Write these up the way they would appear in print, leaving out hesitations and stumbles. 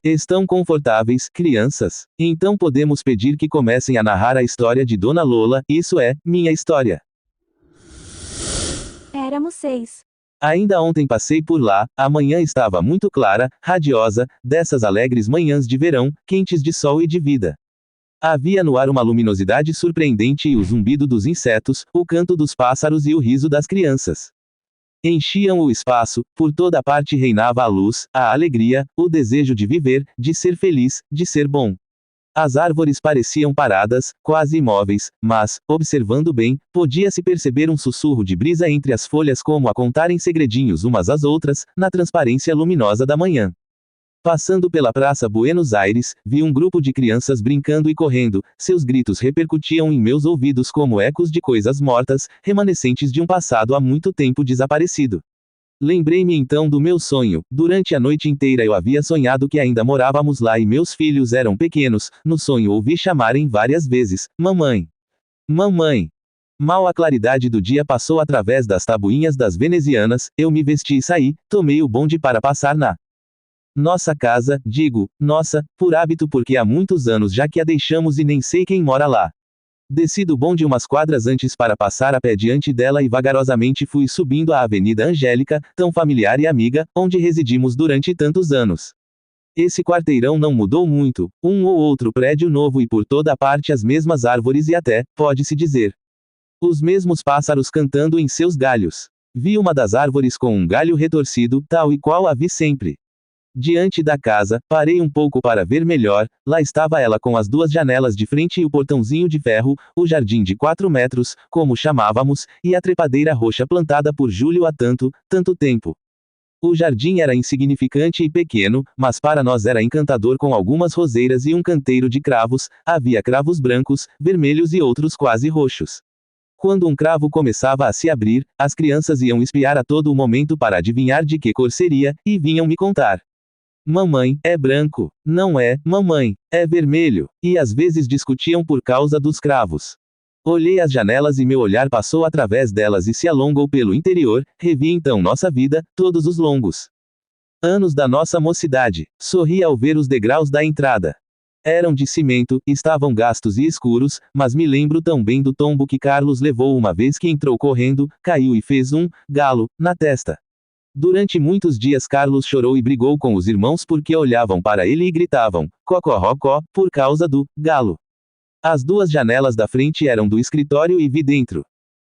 Estão confortáveis, crianças? Então podemos pedir que comecem a narrar a história de Dona Lola, isso é, minha história. Éramos 6. Ainda ontem passei por lá, a manhã estava muito clara, radiosa, dessas alegres manhãs de verão, quentes de sol e de vida. Havia no ar uma luminosidade surpreendente e o zumbido dos insetos, o canto dos pássaros e o riso das crianças. Enchiam o espaço, por toda parte reinava a luz, a alegria, o desejo de viver, de ser feliz, de ser bom. As árvores pareciam paradas, quase imóveis, mas, observando bem, podia-se perceber um sussurro de brisa entre as folhas como a contarem segredinhos umas às outras, na transparência luminosa da manhã. Passando pela Praça Buenos Aires, vi um grupo de crianças brincando e correndo, seus gritos repercutiam em meus ouvidos como ecos de coisas mortas, remanescentes de um passado há muito tempo desaparecido. Lembrei-me então do meu sonho, durante a noite inteira eu havia sonhado que ainda morávamos lá e meus filhos eram pequenos, no sonho ouvi chamarem várias vezes, mamãe. Mamãe. Mal a claridade do dia passou através das tabuinhas das venezianas, eu me vesti e saí, tomei o bonde para passar na nossa casa, digo, nossa, por hábito porque há muitos anos já que a deixamos e nem sei quem mora lá. Desci do bonde umas quadras antes para passar a pé diante dela e vagarosamente fui subindo a Avenida Angélica, tão familiar e amiga, onde residimos durante tantos anos. Esse quarteirão não mudou muito, um ou outro prédio novo e por toda a parte as mesmas árvores e até, pode-se dizer, os mesmos pássaros cantando em seus galhos. Vi uma das árvores com um galho retorcido, tal e qual a vi sempre. Diante da casa, parei um pouco para ver melhor, lá estava ela com as duas janelas de frente e o portãozinho de ferro, o jardim de 4 metros, como chamávamos, e a trepadeira roxa plantada por Júlio há tanto tempo. O jardim era insignificante e pequeno, mas para nós era encantador com algumas roseiras e um canteiro de cravos, havia cravos brancos, vermelhos e outros quase roxos. Quando um cravo começava a se abrir, as crianças iam espiar a todo o momento para adivinhar de que cor seria, e vinham me contar. Mamãe, é branco. Não é, mamãe, é vermelho. E às vezes discutiam por causa dos cravos. Olhei as janelas e meu olhar passou através delas e se alongou pelo interior, revi então nossa vida, todos os longos anos da nossa mocidade. Sorri ao ver os degraus da entrada. Eram de cimento, estavam gastos e escuros, mas me lembro tão bem do tombo que Carlos levou uma vez que entrou correndo, caiu e fez um galo na testa. Durante muitos dias Carlos chorou e brigou com os irmãos porque olhavam para ele e gritavam, cocorrocó, por causa do galo. As duas janelas da frente eram do escritório e vi dentro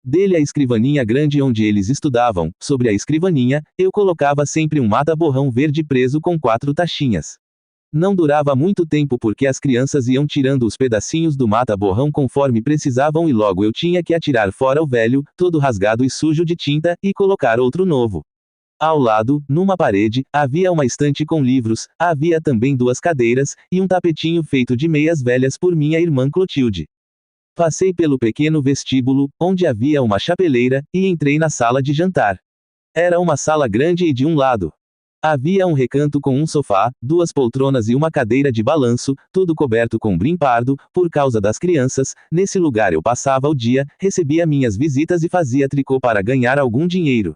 dele a escrivaninha grande onde eles estudavam. Sobre a escrivaninha, eu colocava sempre um mata-borrão verde preso com 4 tachinhas. Não durava muito tempo porque as crianças iam tirando os pedacinhos do mata-borrão conforme precisavam e logo eu tinha que atirar fora o velho, todo rasgado e sujo de tinta, e colocar outro novo. Ao lado, numa parede, havia uma estante com livros, havia também 2 cadeiras, e um tapetinho feito de meias velhas por minha irmã Clotilde. Passei pelo pequeno vestíbulo, onde havia uma chapeleira, e entrei na sala de jantar. Era uma sala grande e de um lado havia um recanto com um sofá, 2 poltronas e uma cadeira de balanço, tudo coberto com brim pardo, por causa das crianças. Nesse lugar eu passava o dia, recebia minhas visitas e fazia tricô para ganhar algum dinheiro.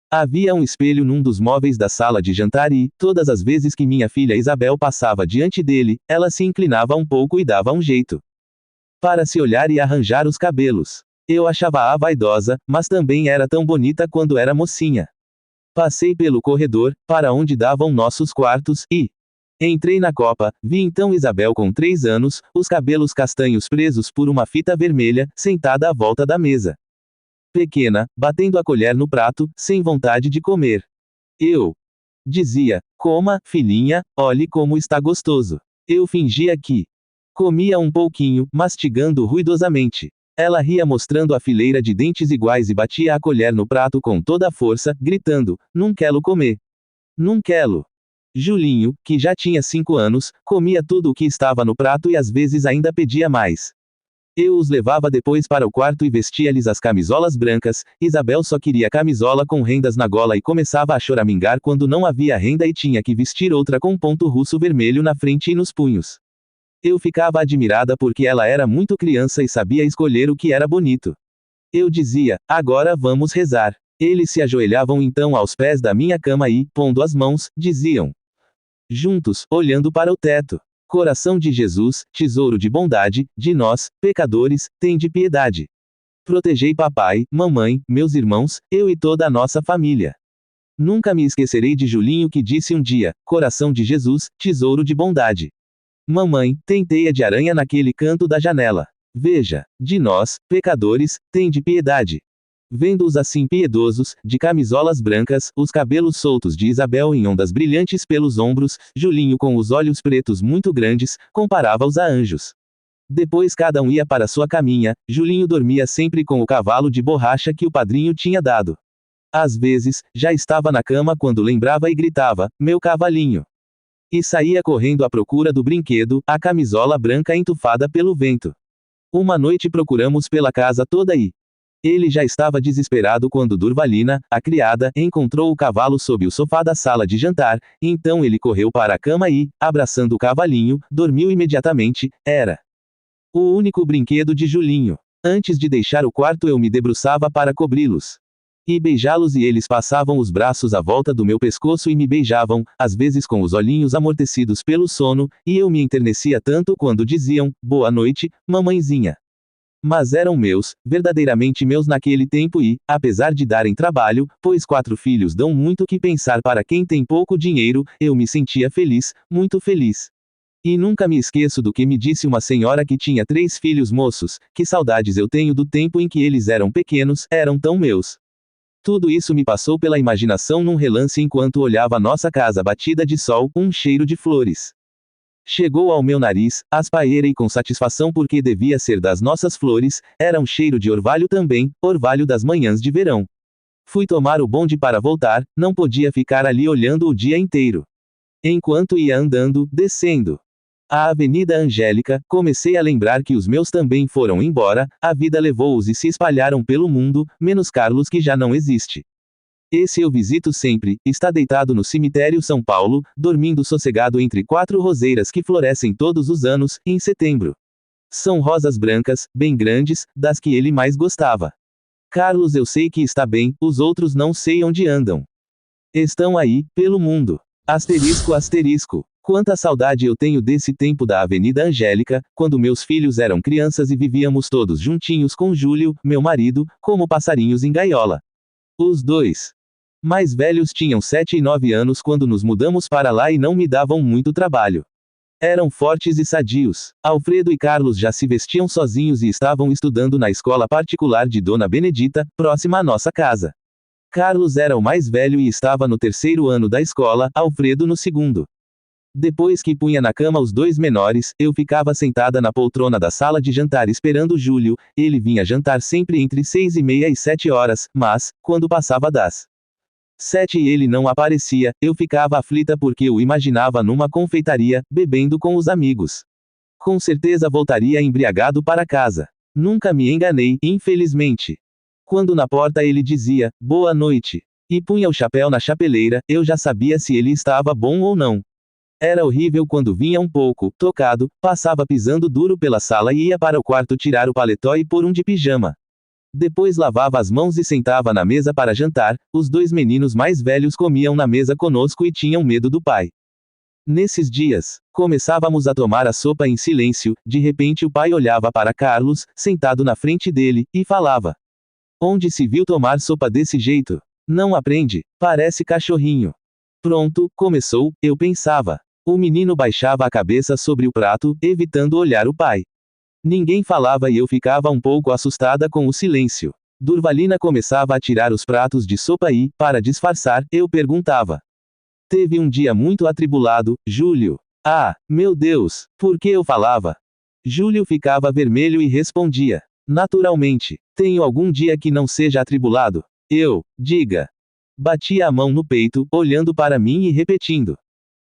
Havia um espelho num dos móveis da sala de jantar e, todas as vezes que minha filha Isabel passava diante dele, ela se inclinava um pouco e dava um jeito para se olhar e arranjar os cabelos. Eu achava-a vaidosa, mas também era tão bonita quando era mocinha. Passei pelo corredor, para onde davam nossos quartos, e entrei na copa. Vi então Isabel com 3 anos, os cabelos castanhos presos por uma fita vermelha, sentada à volta da mesa. Pequena, batendo a colher no prato, sem vontade de comer. Eu dizia, coma, filhinha, olhe como está gostoso. Eu fingia que comia um pouquinho, mastigando ruidosamente. Ela ria mostrando a fileira de dentes iguais e batia a colher no prato com toda a força, gritando, não quero comer. Não quero. Julinho, que já tinha 5 anos, comia tudo o que estava no prato e às vezes ainda pedia mais. Eu os levava depois para o quarto e vestia-lhes as camisolas brancas. Isabel só queria camisola com rendas na gola e começava a choramingar quando não havia renda e tinha que vestir outra com ponto russo vermelho na frente e nos punhos. Eu ficava admirada porque ela era muito criança e sabia escolher o que era bonito. Eu dizia, agora vamos rezar. Eles se ajoelhavam então aos pés da minha cama e, pondo as mãos, diziam: juntos, olhando para o teto. Coração de Jesus, tesouro de bondade, de nós, pecadores, tende piedade. Protegei papai, mamãe, meus irmãos, eu e toda a nossa família. Nunca me esquecerei de Julinho que disse um dia: coração de Jesus, tesouro de bondade. Mamãe, tem teia de aranha naquele canto da janela. Veja, de nós, pecadores, tende piedade. Vendo-os assim piedosos, de camisolas brancas, os cabelos soltos de Isabel em ondas brilhantes pelos ombros, Julinho com os olhos pretos muito grandes, comparava-os a anjos. Depois cada um ia para sua caminha, Julinho dormia sempre com o cavalo de borracha que o padrinho tinha dado. Às vezes, já estava na cama quando lembrava e gritava: meu cavalinho! E saía correndo à procura do brinquedo, a camisola branca entufada pelo vento. Uma noite procuramos pela casa toda e ele já estava desesperado quando Durvalina, a criada, encontrou o cavalo sob o sofá da sala de jantar, então ele correu para a cama e, abraçando o cavalinho, dormiu imediatamente. Era o único brinquedo de Julinho. Antes de deixar o quarto eu me debruçava para cobri-los e beijá-los e eles passavam os braços à volta do meu pescoço e me beijavam, às vezes com os olhinhos amortecidos pelo sono, e eu me enternecia tanto quando diziam: boa noite, mamãezinha. Mas eram meus, verdadeiramente meus naquele tempo e, apesar de darem trabalho, pois 4 filhos dão muito que pensar para quem tem pouco dinheiro, eu me sentia feliz, muito feliz. E nunca me esqueço do que me disse uma senhora que tinha 3 filhos moços: que saudades eu tenho do tempo em que eles eram pequenos, eram tão meus. Tudo isso me passou pela imaginação num relance enquanto olhava nossa casa batida de sol, um cheiro de flores. Chegou ao meu nariz, aspaerei com satisfação porque devia ser das nossas flores, era um cheiro de orvalho também, orvalho das manhãs de verão. Fui tomar o bonde para voltar, não podia ficar ali olhando o dia inteiro. Enquanto ia andando, descendo a Avenida Angélica, comecei a lembrar que os meus também foram embora, a vida levou-os e se espalharam pelo mundo, menos Carlos que já não existe. Esse eu visito sempre, está deitado no cemitério São Paulo, dormindo sossegado entre 4 roseiras que florescem todos os anos, em setembro. São rosas brancas, bem grandes, das que ele mais gostava. Carlos eu sei que está bem, os outros não sei onde andam. Estão aí, pelo mundo. Asterisco asterisco. Quanta saudade eu tenho desse tempo da Avenida Angélica, quando meus filhos eram crianças e vivíamos todos juntinhos com Júlio, meu marido, como passarinhos em gaiola. Os 2 mais velhos tinham 7 e 9 anos quando nos mudamos para lá e não me davam muito trabalho. Eram fortes e sadios. Alfredo e Carlos já se vestiam sozinhos e estavam estudando na escola particular de Dona Benedita, próxima à nossa casa. Carlos era o mais velho e estava no 3º ano da escola, Alfredo no 2º. Depois que punha na cama os 2 menores, eu ficava sentada na poltrona da sala de jantar esperando Júlio. Ele vinha jantar sempre entre 6h30 e 7 horas, mas, quando passava das 7 e ele não aparecia, eu ficava aflita porque o imaginava numa confeitaria, bebendo com os amigos. Com certeza voltaria embriagado para casa. Nunca me enganei, infelizmente. Quando na porta ele dizia: boa noite, e punha o chapéu na chapeleira, eu já sabia se ele estava bom ou não. Era horrível quando vinha um pouco tocado, passava pisando duro pela sala e ia para o quarto tirar o paletó e pôr um de pijama. Depois lavava as mãos e sentava na mesa para jantar. Os 2 meninos mais velhos comiam na mesa conosco e tinham medo do pai. Nesses dias, começávamos a tomar a sopa em silêncio, de repente o pai olhava para Carlos, sentado na frente dele, e falava: onde se viu tomar sopa desse jeito? Não aprende, parece cachorrinho. Pronto, começou, eu pensava. O menino baixava a cabeça sobre o prato, evitando olhar o pai. Ninguém falava e eu ficava um pouco assustada com o silêncio. Durvalina começava a tirar os pratos de sopa e, para disfarçar, eu perguntava: teve um dia muito atribulado, Júlio? Ah, meu Deus, por que eu falava? Júlio ficava vermelho e respondia: naturalmente, tenho algum dia que não seja atribulado? Diga. Batia a mão no peito, olhando para mim e repetindo: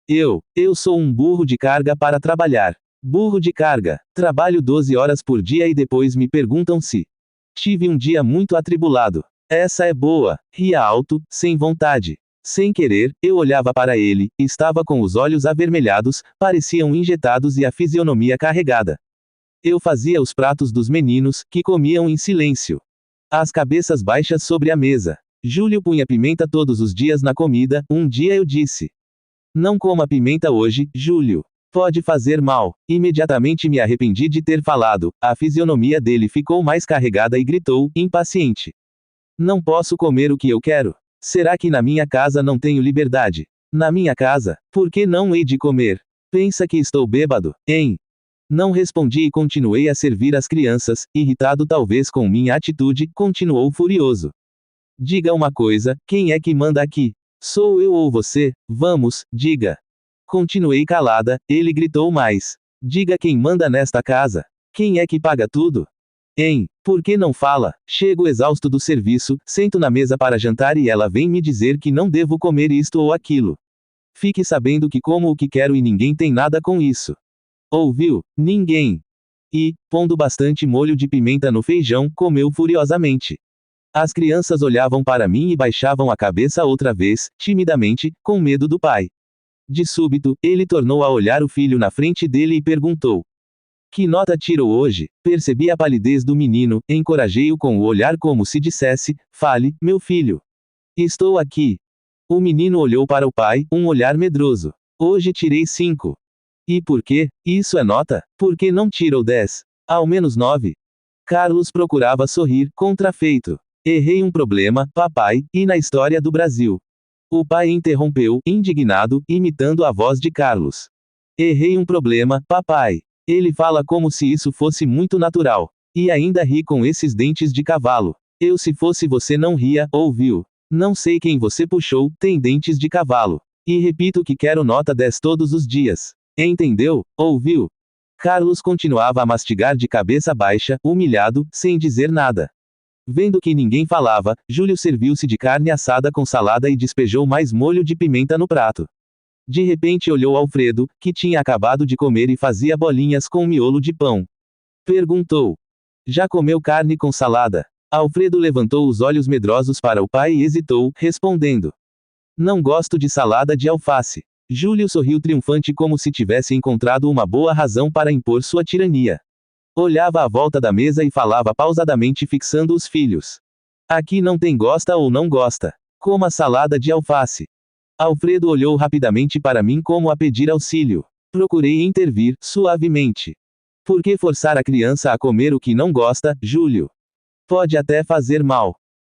eu sou um burro de carga para trabalhar. Burro de carga. Trabalho 12 horas por dia e depois me perguntam se tive um dia muito atribulado. Essa é boa. Ria alto, sem vontade. Sem querer, eu olhava para ele, estava com os olhos avermelhados, pareciam injetados e a fisionomia carregada. Eu fazia os pratos dos meninos, que comiam em silêncio. As cabeças baixas sobre a mesa. Júlio punha pimenta todos os dias na comida. Um dia eu disse: Não coma pimenta hoje, Júlio. Pode fazer mal. Imediatamente me arrependi de ter falado. A fisionomia dele ficou mais carregada e gritou, impaciente. Não posso comer o que eu quero. Será que na minha casa não tenho liberdade? Na minha casa, por que não hei de comer? Pensa que estou bêbado, hein? Não respondi e continuei a servir as crianças, irritado talvez com minha atitude, continuou furioso. Diga uma coisa, quem é que manda aqui? Sou eu ou você? Vamos, diga. Continuei calada, ele gritou mais. Diga quem manda nesta casa. Quem é que paga tudo? Hein? Por que não fala? Chego exausto do serviço, sento na mesa para jantar e ela vem me dizer que não devo comer isto ou aquilo. Fique sabendo que como o que quero e ninguém tem nada com isso. Ouviu? Ninguém. E, pondo bastante molho de pimenta no feijão, comeu furiosamente. As crianças olhavam para mim e baixavam a cabeça outra vez, timidamente, com medo do pai. De súbito, ele tornou a olhar o filho na frente dele e perguntou: que nota tirou hoje? Percebi a palidez do menino, encorajei-o com o olhar como se dissesse: fale, meu filho. Estou aqui. O menino olhou para o pai, um olhar medroso. Hoje tirei 5. E por quê? Isso é nota? Por que não tirou 10? Ao menos 9? Carlos procurava sorrir, contrafeito. Errei um problema, papai, e na história do Brasil. O pai interrompeu, indignado, imitando a voz de Carlos. Errei um problema, papai. Ele fala como se isso fosse muito natural. E ainda ri com esses dentes de cavalo. Eu se fosse você não ria, ouviu? Não sei quem você puxou, tem dentes de cavalo. E repito que quero nota 10 todos os dias. Entendeu? Ouviu? Carlos continuava a mastigar de cabeça baixa, humilhado, sem dizer nada. Vendo que ninguém falava, Júlio serviu-se de carne assada com salada e despejou mais molho de pimenta no prato. De repente olhou Alfredo, que tinha acabado de comer e fazia bolinhas com um miolo de pão. Perguntou: já comeu carne com salada? Alfredo levantou os olhos medrosos para o pai e hesitou, respondendo: não gosto de salada de alface. Júlio sorriu triunfante como se tivesse encontrado uma boa razão para impor sua tirania. Olhava à volta da mesa e falava pausadamente fixando os filhos. Aqui não tem gosta ou não gosta. Coma salada de alface. Alfredo olhou rapidamente para mim como a pedir auxílio. Procurei intervir, suavemente. Por que forçar a criança a comer o que não gosta, Júlio? Pode até fazer mal.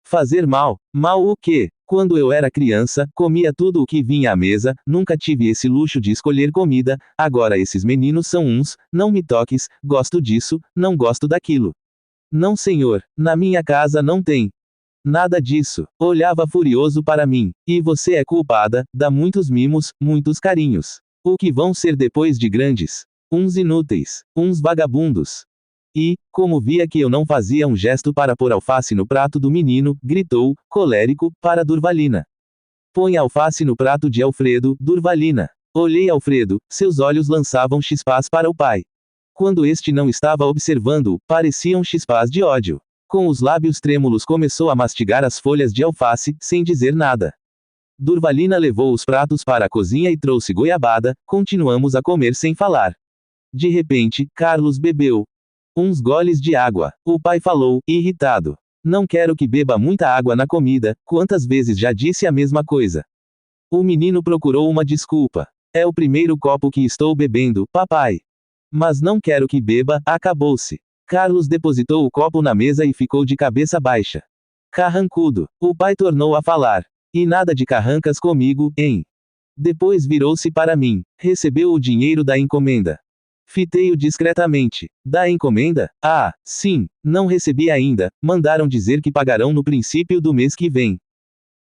Fazer mal? Mal o quê? Quando eu era criança, comia tudo o que vinha à mesa, nunca tive esse luxo de escolher comida, agora esses meninos são uns, não me toques, gosto disso, não gosto daquilo. Não senhor, na minha casa não tem. Nada disso. Olhava furioso para mim. E você é culpada, dá muitos mimos, muitos carinhos. O que vão ser depois de grandes? Uns inúteis, uns vagabundos. E, como via que eu não fazia um gesto para pôr alface no prato do menino, gritou, colérico, para Durvalina. Põe alface no prato de Alfredo, Durvalina. Olhei Alfredo, seus olhos lançavam chispas para o pai. Quando este não estava observando, pareciam chispas de ódio. Com os lábios trêmulos começou a mastigar as folhas de alface, sem dizer nada. Durvalina levou os pratos para a cozinha e trouxe goiabada, continuamos a comer sem falar. De repente, Carlos bebeu uns goles de água. O pai falou, irritado: não quero que beba muita água na comida, quantas vezes já disse a mesma coisa. O menino procurou uma desculpa. É o primeiro copo que estou bebendo, papai. Mas não quero que beba, acabou-se. Carlos depositou o copo na mesa e ficou de cabeça baixa. Carrancudo. O pai tornou a falar. E nada de carrancas comigo, hein? Depois virou-se para mim. Recebeu o dinheiro da encomenda. Fitei-o discretamente. Da encomenda? Ah, sim, não recebi ainda, mandaram dizer que pagarão no princípio do mês que vem.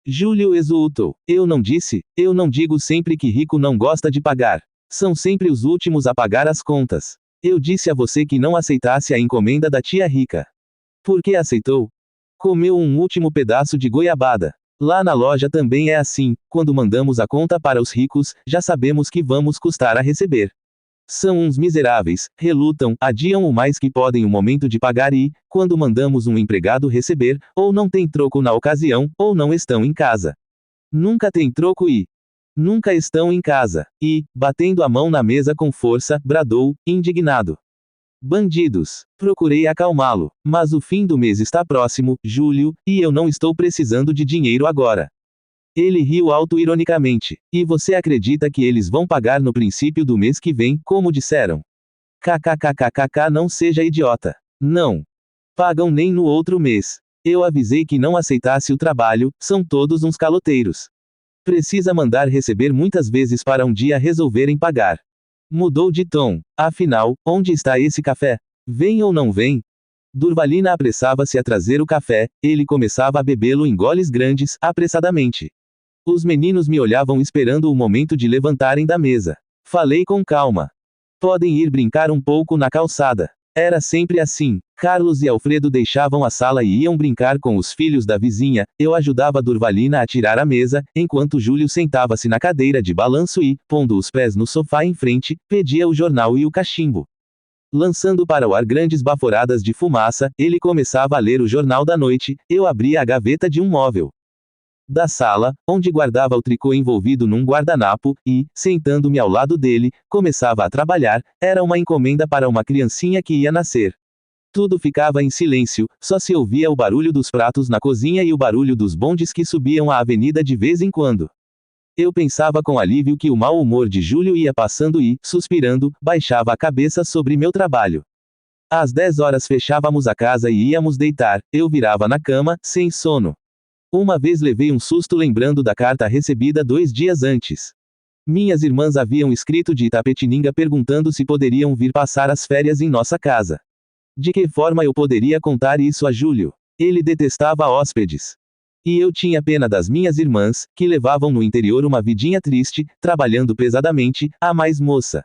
Júlio exultou. Eu não disse? Eu não digo sempre que rico não gosta de pagar. São sempre os últimos a pagar as contas. Eu disse a você que não aceitasse a encomenda da tia rica. Por que aceitou? Comeu um último pedaço de goiabada. Lá na loja também é assim, quando mandamos a conta para os ricos, já sabemos que vamos custar a receber. São uns miseráveis, relutam, adiam o mais que podem o momento de pagar e, quando mandamos um empregado receber, ou não tem troco na ocasião, ou não estão em casa. Nunca tem troco e nunca estão em casa. E, batendo a mão na mesa com força, bradou, indignado. Bandidos. Procurei acalmá-lo. Mas o fim do mês está próximo, Júlio, e eu não estou precisando de dinheiro agora. Ele riu auto-ironicamente. E você acredita que eles vão pagar no princípio do mês que vem, como disseram? KKKKKK, não seja idiota. Não. Pagam nem no outro mês. Eu avisei que não aceitasse o trabalho, são todos uns caloteiros. Precisa mandar receber muitas vezes para um dia resolverem pagar. Mudou de tom. Afinal, onde está esse café? Vem ou não vem? Durvalina apressava-se a trazer o café, ele começava a bebê-lo em goles grandes, apressadamente. Os meninos me olhavam esperando o momento de levantarem da mesa. Falei com calma. Podem ir brincar um pouco na calçada. Era sempre assim. Carlos e Alfredo deixavam a sala e iam brincar com os filhos da vizinha, eu ajudava Durvalina a tirar a mesa, enquanto Júlio sentava-se na cadeira de balanço e, pondo os pés no sofá em frente, pedia o jornal e o cachimbo. Lançando para o ar grandes baforadas de fumaça, ele começava a ler o jornal da noite, eu abria a gaveta de um móvel da sala, onde guardava o tricô envolvido num guardanapo, e, sentando-me ao lado dele, começava a trabalhar, era uma encomenda para uma criancinha que ia nascer. Tudo ficava em silêncio, só se ouvia o barulho dos pratos na cozinha e o barulho dos bondes que subiam a avenida de vez em quando. Eu pensava com alívio que o mau humor de Júlio ia passando e, suspirando, baixava a cabeça sobre meu trabalho. Às 10 horas fechávamos a casa e íamos deitar, eu virava na cama, sem sono. Uma vez levei um susto lembrando da carta recebida 2 dias antes. Minhas irmãs haviam escrito de Itapetininga perguntando se poderiam vir passar as férias em nossa casa. De que forma eu poderia contar isso a Júlio? Ele detestava hóspedes. E eu tinha pena das minhas irmãs, que levavam no interior uma vidinha triste, trabalhando pesadamente, a mais moça.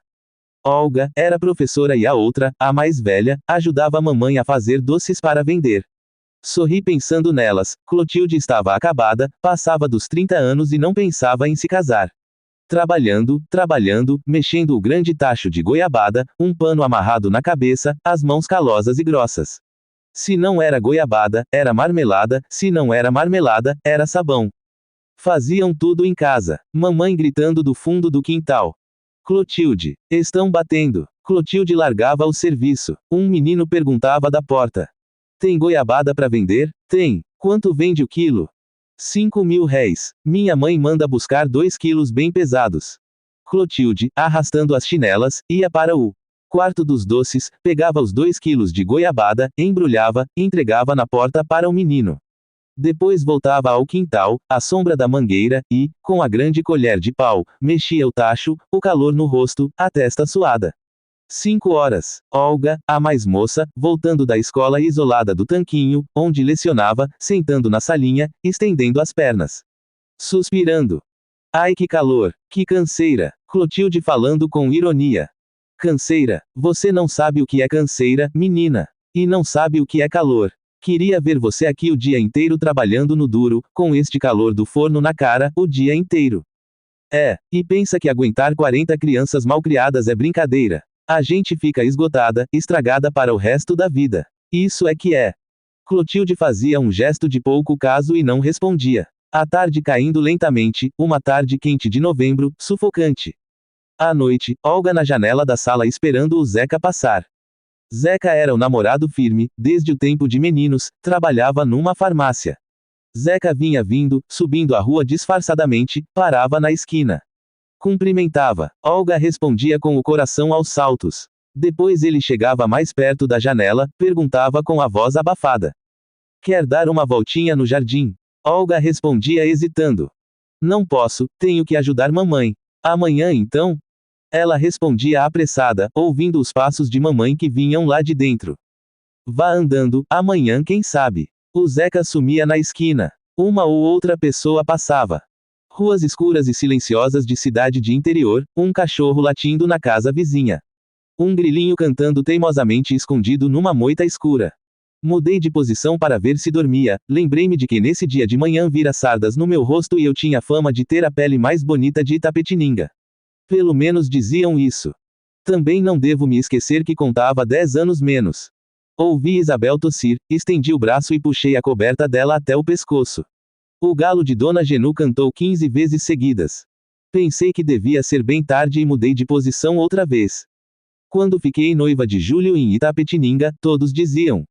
Olga, era professora e a outra, a mais velha, ajudava a mamãe a fazer doces para vender. Sorri pensando nelas, Clotilde estava acabada, passava dos 30 anos e não pensava em se casar. Trabalhando, mexendo o grande tacho de goiabada, um pano amarrado na cabeça, as mãos calosas e grossas. Se não era goiabada, era marmelada, se não era marmelada, era sabão. Faziam tudo em casa. Mamãe gritando do fundo do quintal. Clotilde, estão batendo. Clotilde largava o serviço. Um menino perguntava da porta. Tem goiabada para vender? Tem. Quanto vende o quilo? 5.000 réis. Minha mãe manda buscar 2 quilos bem pesados. Clotilde, arrastando as chinelas, ia para o quarto dos doces, pegava os 2 quilos de goiabada, embrulhava, entregava na porta para o menino. Depois voltava ao quintal, à sombra da mangueira, e, com a grande colher de pau, mexia o tacho, o calor no rosto, a testa suada. 5 horas. Olga, a mais moça, voltando da escola isolada do tanquinho, onde lecionava, sentando na salinha, estendendo as pernas. Suspirando. Ai que calor, que canseira. Clotilde falando com ironia. Canseira? Você não sabe o que é canseira, menina. E não sabe o que é calor. Queria ver você aqui o dia inteiro trabalhando no duro, com este calor do forno na cara, o dia inteiro. E pensa que aguentar 40 crianças malcriadas é brincadeira. A gente fica esgotada, estragada para o resto da vida. Isso é que é. Clotilde fazia um gesto de pouco caso e não respondia. A tarde caindo lentamente, uma tarde quente de novembro, sufocante. À noite, Olga na janela da sala esperando o Zeca passar. Zeca era o namorado firme, desde o tempo de meninos, trabalhava numa farmácia. Zeca vinha vindo, subindo a rua disfarçadamente, parava na esquina. Cumprimentava. Olga respondia com o coração aos saltos. Depois ele chegava mais perto da janela, perguntava com a voz abafada. Quer dar uma voltinha no jardim? Olga respondia hesitando. Não posso, tenho que ajudar mamãe. Amanhã então? Ela respondia apressada, ouvindo os passos de mamãe que vinham lá de dentro. Vá andando, amanhã quem sabe. O Zeca sumia na esquina. Uma ou outra pessoa passava. Ruas escuras e silenciosas de cidade de interior, um cachorro latindo na casa vizinha. Um grilinho cantando teimosamente escondido numa moita escura. Mudei de posição para ver se dormia, lembrei-me de que nesse dia de manhã vira sardas no meu rosto e eu tinha fama de ter a pele mais bonita de Itapetininga. Pelo menos diziam isso. Também não devo me esquecer que contava 10 anos menos. Ouvi Isabel tossir, estendi o braço e puxei a coberta dela até o pescoço. O galo de Dona Genu cantou 15 vezes seguidas. Pensei que devia ser bem tarde e mudei de posição outra vez. Quando fiquei noiva de Júlio em Itapetininga, todos diziam.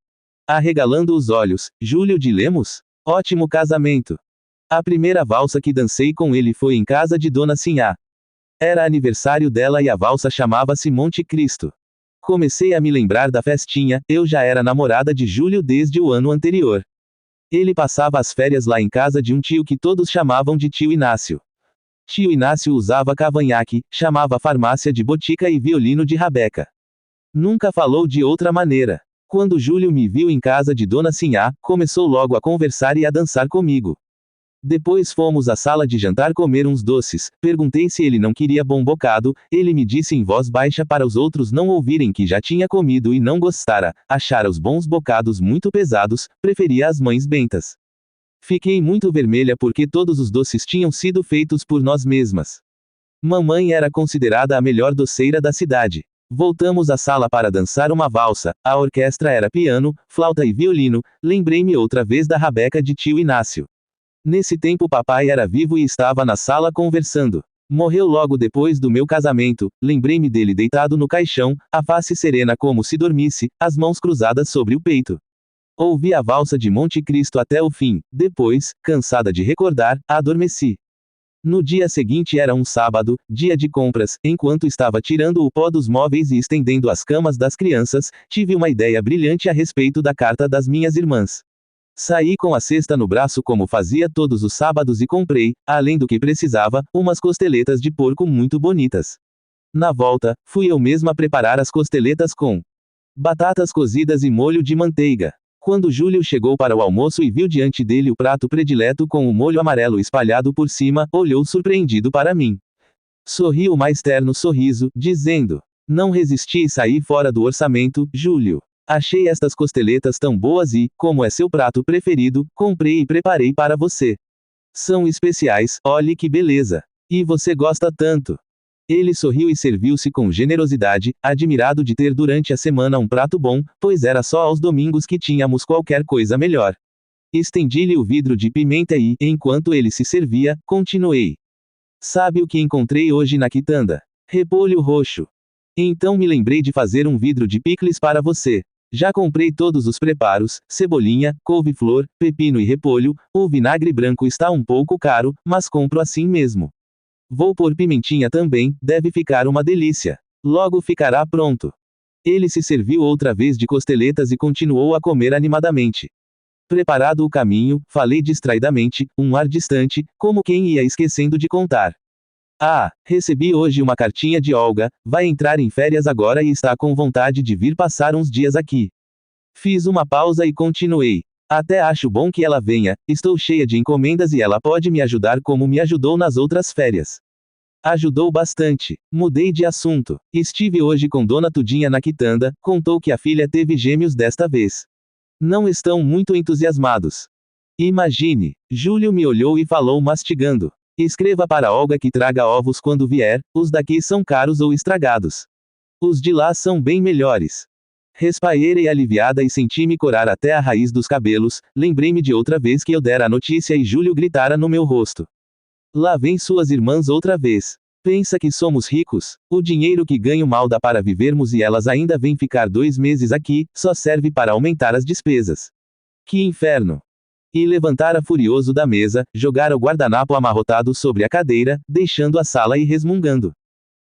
Arregalando os olhos, Júlio de Lemos? Ótimo casamento. A primeira valsa que dancei com ele foi em casa de Dona Sinhá. Era aniversário dela e a valsa chamava-se Monte Cristo. Comecei a me lembrar da festinha, eu já era namorada de Júlio desde o ano anterior. Ele passava as férias lá em casa de um tio que todos chamavam de tio Inácio. Tio Inácio usava cavanhaque, chamava a farmácia de botica e violino de rabeca. Nunca falou de outra maneira. Quando Júlio me viu em casa de Dona Sinhá, começou logo a conversar e a dançar comigo. Depois fomos à sala de jantar comer uns doces, perguntei se ele não queria bom bocado, ele me disse em voz baixa para os outros não ouvirem que já tinha comido e não gostara, achara os bons bocados muito pesados, preferia as mães bentas. Fiquei muito vermelha porque todos os doces tinham sido feitos por nós mesmas. Mamãe era considerada a melhor doceira da cidade. Voltamos à sala para dançar uma valsa, a orquestra era piano, flauta e violino, lembrei-me outra vez da rabeca de tio Inácio. Nesse tempo papai era vivo e estava na sala conversando. Morreu logo depois do meu casamento, lembrei-me dele deitado no caixão, a face serena como se dormisse, as mãos cruzadas sobre o peito. Ouvi a valsa de Monte Cristo até o fim, depois, cansada de recordar, adormeci. No dia seguinte era um sábado, dia de compras, enquanto estava tirando o pó dos móveis e estendendo as camas das crianças, tive uma ideia brilhante a respeito da carta das minhas irmãs. Saí com a cesta no braço como fazia todos os sábados e comprei, além do que precisava, umas costeletas de porco muito bonitas. Na volta, fui eu mesma preparar as costeletas com batatas cozidas e molho de manteiga. Quando Júlio chegou para o almoço e viu diante dele o prato predileto com o molho amarelo espalhado por cima, olhou surpreendido para mim. Sorri o mais terno sorriso, dizendo: "Não resisti e saí fora do orçamento, Júlio. Achei estas costeletas tão boas e, como é seu prato preferido, comprei e preparei para você. São especiais, olhe que beleza. E você gosta tanto." Ele sorriu e serviu-se com generosidade, admirado de ter durante a semana um prato bom, pois era só aos domingos que tínhamos qualquer coisa melhor. Estendi-lhe o vidro de pimenta e, enquanto ele se servia, continuei. "Sabe o que encontrei hoje na quitanda? Repolho roxo. Então me lembrei de fazer um vidro de picles para você. Já comprei todos os preparos, cebolinha, couve-flor, pepino e repolho, o vinagre branco está um pouco caro, mas compro assim mesmo. Vou pôr pimentinha também, deve ficar uma delícia. Logo ficará pronto." Ele se serviu outra vez de costeletas e continuou a comer animadamente. Preparado o caminho, falei distraidamente, um ar distante, como quem ia esquecendo de contar. "Ah, recebi hoje uma cartinha de Olga, vai entrar em férias agora e está com vontade de vir passar uns dias aqui." Fiz uma pausa e continuei. "Até acho bom que ela venha, estou cheia de encomendas e ela pode me ajudar como me ajudou nas outras férias." Ajudou bastante. Mudei de assunto. "Estive hoje com Dona Tudinha na quitanda, contou que a filha teve gêmeos desta vez. Não estão muito entusiasmados." Imagine. Júlio me olhou e falou mastigando: "Escreva para Olga que traga ovos quando vier, os daqui são caros ou estragados. Os de lá são bem melhores." Respairei aliviada e senti-me corar até a raiz dos cabelos, lembrei-me de outra vez que eu dera a notícia e Júlio gritara no meu rosto: "Lá vem suas irmãs outra vez. Pensa que somos ricos? O dinheiro que ganho mal dá para vivermos e elas ainda vêm ficar 2 meses aqui, só serve para aumentar as despesas. Que inferno!" E levantara furioso da mesa, jogara o guardanapo amarrotado sobre a cadeira, deixando a sala e resmungando.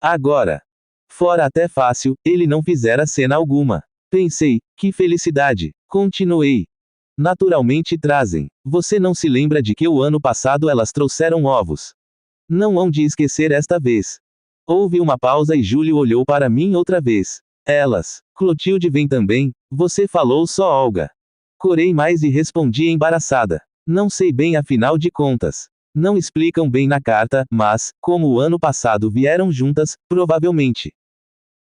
Agora, fora até fácil, ele não fizera cena alguma. Pensei, que felicidade. Continuei. "Naturalmente trazem. Você não se lembra de que o ano passado elas trouxeram ovos? Não hão de esquecer esta vez." Houve uma pausa e Júlio olhou para mim outra vez. "Elas. Clotilde vem também? Você falou só Olga." Corei mais e respondi embaraçada: "Não sei bem afinal de contas. Não explicam bem na carta, mas, como o ano passado vieram juntas, provavelmente.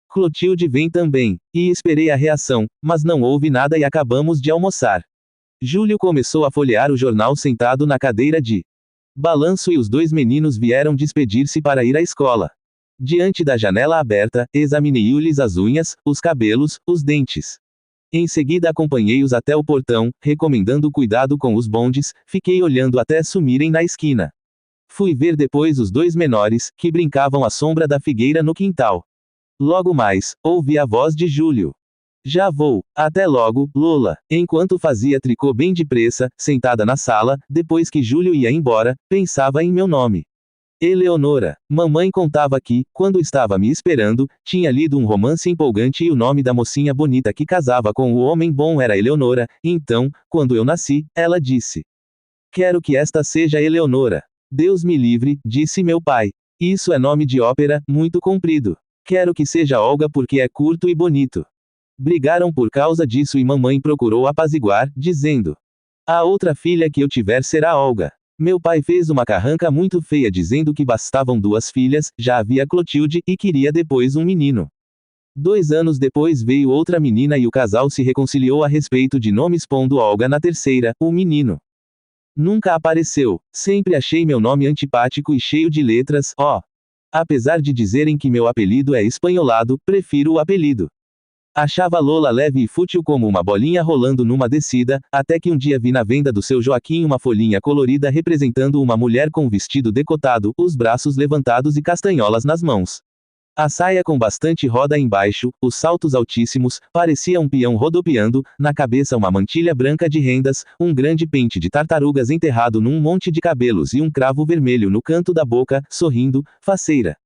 Clotilde vem também." E esperei a reação, mas não houve nada e acabamos de almoçar. Júlio começou a folhear o jornal sentado na cadeira de balanço e os 2 meninos vieram despedir-se para ir à escola. Diante da janela aberta, examinei-lhes as unhas, os cabelos, os dentes. Em seguida acompanhei-os até o portão, recomendando cuidado com os bondes, fiquei olhando até sumirem na esquina. Fui ver depois os 2 menores, que brincavam à sombra da figueira no quintal. Logo mais, ouvi a voz de Júlio: Já vou. Até logo, Lola. Enquanto fazia tricô bem depressa, sentada na sala, depois que Júlio ia embora, pensava em meu nome. Eleonora. Mamãe contava que, quando estava me esperando, tinha lido um romance empolgante e o nome da mocinha bonita que casava com o homem bom era Eleonora, então, quando eu nasci, ela disse: Quero que esta seja Eleonora. Deus me livre, disse meu pai. Isso é nome de ópera, muito comprido. Quero que seja Olga porque é curto e bonito. Brigaram por causa disso e mamãe procurou apaziguar, dizendo: A outra filha que eu tiver será Olga. Meu pai fez uma carranca muito feia dizendo que bastavam 2 filhas, já havia Clotilde, e queria depois um menino. 2 anos depois veio outra menina e o casal se reconciliou a respeito de nomes pondo Olga na terceira, o menino nunca apareceu. Sempre achei meu nome antipático e cheio de letras, ó. Apesar de dizerem que meu apelido é espanholado, prefiro o apelido. Achava Lola leve e fútil como uma bolinha rolando numa descida, até que um dia vi na venda do seu Joaquim uma folhinha colorida representando uma mulher com vestido decotado, os braços levantados e castanholas nas mãos. A saia com bastante roda embaixo, os saltos altíssimos, parecia um peão rodopiando, na cabeça uma mantilha branca de rendas, um grande pente de tartarugas enterrado num monte de cabelos e um cravo vermelho no canto da boca, sorrindo, faceira.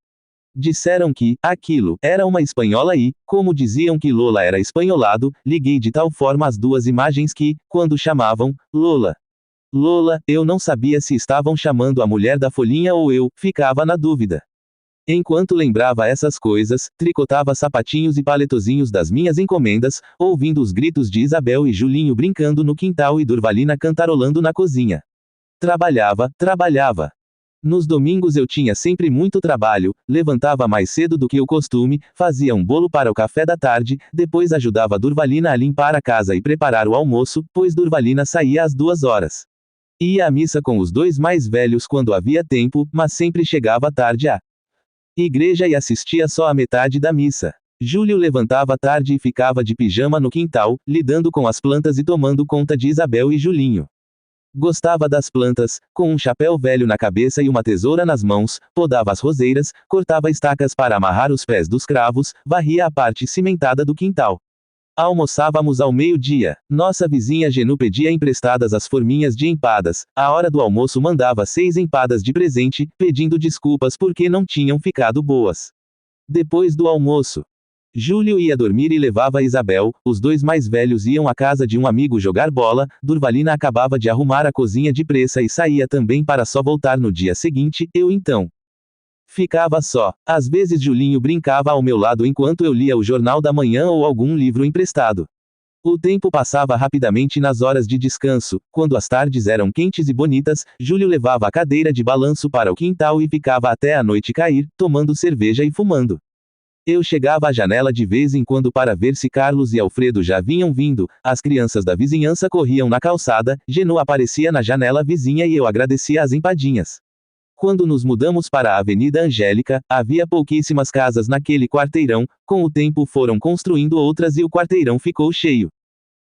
Disseram que, aquilo, era uma espanhola e, como diziam que Lola era espanholado, liguei de tal forma as 2 imagens que, quando chamavam, Lola, eu não sabia se estavam chamando a mulher da folhinha ou eu, ficava na dúvida. Enquanto lembrava essas coisas, tricotava sapatinhos e paletozinhos das minhas encomendas, ouvindo os gritos de Isabel e Julinho brincando no quintal e Durvalina cantarolando na cozinha. Trabalhava. Nos domingos eu tinha sempre muito trabalho, levantava mais cedo do que o costume, fazia um bolo para o café da tarde, depois ajudava Durvalina a limpar a casa e preparar o almoço, pois Durvalina saía às 2 horas. Ia à missa com os 2 mais velhos quando havia tempo, mas sempre chegava tarde à igreja e assistia só a metade da missa. Júlio levantava tarde e ficava de pijama no quintal, lidando com as plantas e tomando conta de Isabel e Julinho. Gostava das plantas, com um chapéu velho na cabeça e uma tesoura nas mãos, podava as roseiras, cortava estacas para amarrar os pés dos cravos, varria a parte cimentada do quintal. Almoçávamos ao meio-dia. Nossa vizinha Genu pedia emprestadas as forminhas de empadas. À hora do almoço mandava 6 empadas de presente, pedindo desculpas porque não tinham ficado boas. Depois do almoço, Júlio ia dormir e levava Isabel, os 2 mais velhos iam à casa de um amigo jogar bola, Durvalina acabava de arrumar a cozinha depressa e saía também para só voltar no dia seguinte, eu então ficava só. Às vezes Julinho brincava ao meu lado enquanto eu lia o jornal da manhã ou algum livro emprestado. O tempo passava rapidamente nas horas de descanso, quando as tardes eram quentes e bonitas, Júlio levava a cadeira de balanço para o quintal e ficava até a noite cair, tomando cerveja e fumando. Eu chegava à janela de vez em quando para ver se Carlos e Alfredo já vinham vindo, as crianças da vizinhança corriam na calçada, Genu aparecia na janela vizinha e eu agradecia as empadinhas. Quando nos mudamos para a Avenida Angélica, havia pouquíssimas casas naquele quarteirão, com o tempo foram construindo outras e o quarteirão ficou cheio.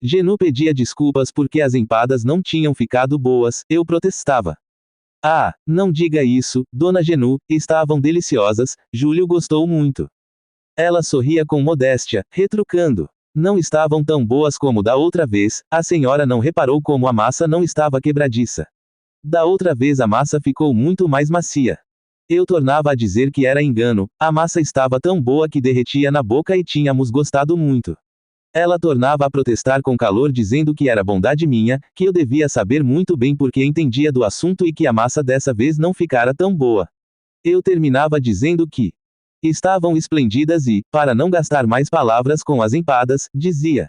Genu pedia desculpas porque as empadas não tinham ficado boas, eu protestava. Ah, não diga isso, dona Genu, estavam deliciosas, Júlio gostou muito. Ela sorria com modéstia, retrucando. Não estavam tão boas como da outra vez, a senhora não reparou como a massa não estava quebradiça. Da outra vez a massa ficou muito mais macia. Eu tornava a dizer que era engano, a massa estava tão boa que derretia na boca e tínhamos gostado muito. Ela tornava a protestar com calor dizendo que era bondade minha, que eu devia saber muito bem porque entendia do assunto e que a massa dessa vez não ficara tão boa. Eu terminava dizendo que estavam esplêndidas e, para não gastar mais palavras com as empadas, dizia: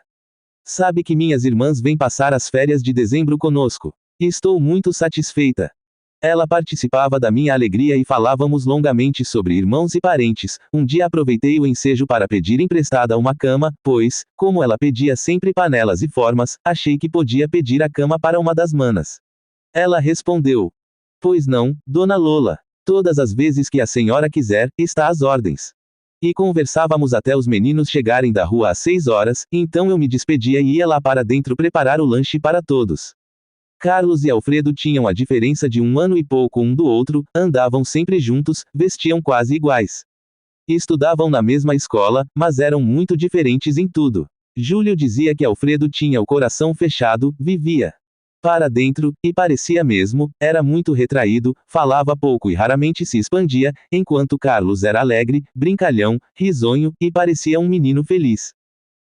Sabe que minhas irmãs vêm passar as férias de dezembro conosco. Estou muito satisfeita. Ela participava da minha alegria e falávamos longamente sobre irmãos e parentes. Um dia aproveitei o ensejo para pedir emprestada uma cama, pois, como ela pedia sempre panelas e formas, achei que podia pedir a cama para uma das manas. Ela respondeu: Pois não, dona Lola. Todas as vezes que a senhora quiser, está às ordens. E conversávamos até os meninos chegarem da rua às 6 horas, então eu me despedia e ia lá para dentro preparar o lanche para todos. Carlos e Alfredo tinham a diferença de 1 ano e pouco um do outro, andavam sempre juntos, vestiam quase iguais. Estudavam na mesma escola, mas eram muito diferentes em tudo. Júlio dizia que Alfredo tinha o coração fechado, vivia para dentro, e parecia mesmo, era muito retraído, falava pouco e raramente se expandia, enquanto Carlos era alegre, brincalhão, risonho, e parecia um menino feliz.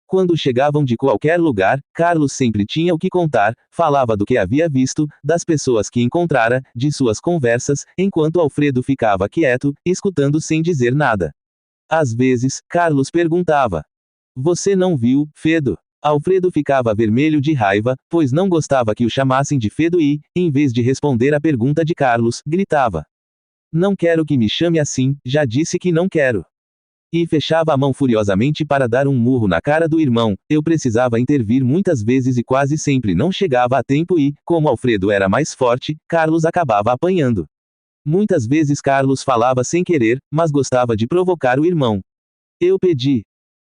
Quando chegavam de qualquer lugar, Carlos sempre tinha o que contar, falava do que havia visto, das pessoas que encontrara, de suas conversas, enquanto Alfredo ficava quieto, escutando sem dizer nada. Às vezes, Carlos perguntava: "Você não viu, Fedo?" Alfredo ficava vermelho de raiva, pois não gostava que o chamassem de Fedo e, em vez de responder à pergunta de Carlos, gritava: "Não quero que me chame assim, já disse que não quero." E fechava a mão furiosamente para dar um murro na cara do irmão. Eu precisava intervir muitas vezes e quase sempre não chegava a tempo e, como Alfredo era mais forte, Carlos acabava apanhando. Muitas vezes Carlos falava sem querer, mas gostava de provocar o irmão. Eu pedi: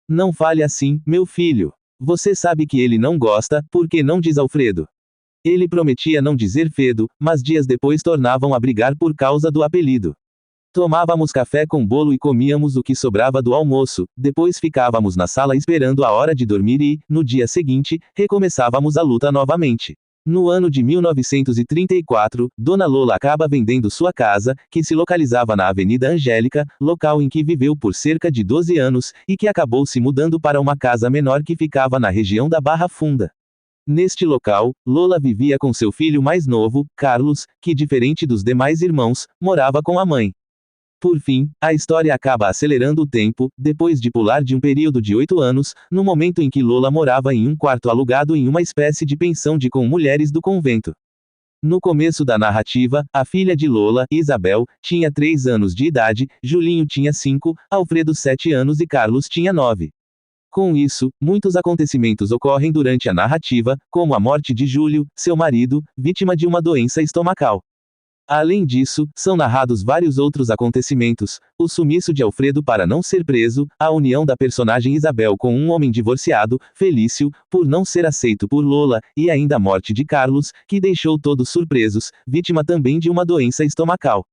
"Não fale assim, meu filho. Você sabe que ele não gosta, por que não diz Alfredo?" Ele prometia não dizer Fedo, mas dias depois tornavam a brigar por causa do apelido. Tomávamos café com bolo e comíamos o que sobrava do almoço, depois ficávamos na sala esperando a hora de dormir e, no dia seguinte, recomeçávamos a luta novamente. No ano de 1934, Dona Lola acaba vendendo sua casa, que se localizava na Avenida Angélica, local em que viveu por cerca de 12 anos, e que acabou se mudando para uma casa menor que ficava na região da Barra Funda. Neste local, Lola vivia com seu filho mais novo, Carlos, que diferente dos demais irmãos, morava com a mãe. Por fim, a história acaba acelerando o tempo, depois de pular de um período de 8 anos, no momento em que Lola morava em um quarto alugado em uma espécie de pensão com mulheres do convento. No começo da narrativa, a filha de Lola, Isabel, tinha 3 anos de idade, Julinho tinha 5, Alfredo 7 anos e Carlos tinha 9. Com isso, muitos acontecimentos ocorrem durante a narrativa, como a morte de Júlio, seu marido, vítima de uma doença estomacal. Além disso, são narrados vários outros acontecimentos: o sumiço de Alfredo para não ser preso, a união da personagem Isabel com um homem divorciado, Felício, por não ser aceito por Lola, e ainda a morte de Carlos, que deixou todos surpresos, vítima também de uma doença estomacal.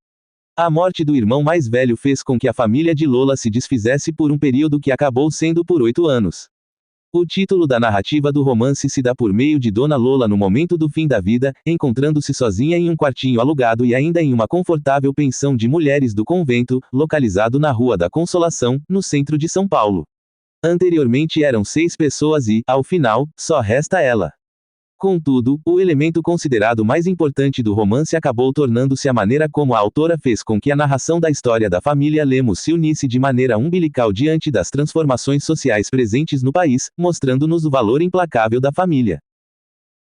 A morte do irmão mais velho fez com que a família de Lola se desfizesse por um período que acabou sendo por 8 anos. O título da narrativa do romance se dá por meio de Dona Lola no momento do fim da vida, encontrando-se sozinha em um quartinho alugado e ainda em uma confortável pensão de mulheres do convento, localizado na Rua da Consolação, no centro de São Paulo. Anteriormente eram 6 pessoas e, ao final, só resta ela. Contudo, o elemento considerado mais importante do romance acabou tornando-se a maneira como a autora fez com que a narração da história da família Lemos se unisse de maneira umbilical diante das transformações sociais presentes no país, mostrando-nos o valor implacável da família.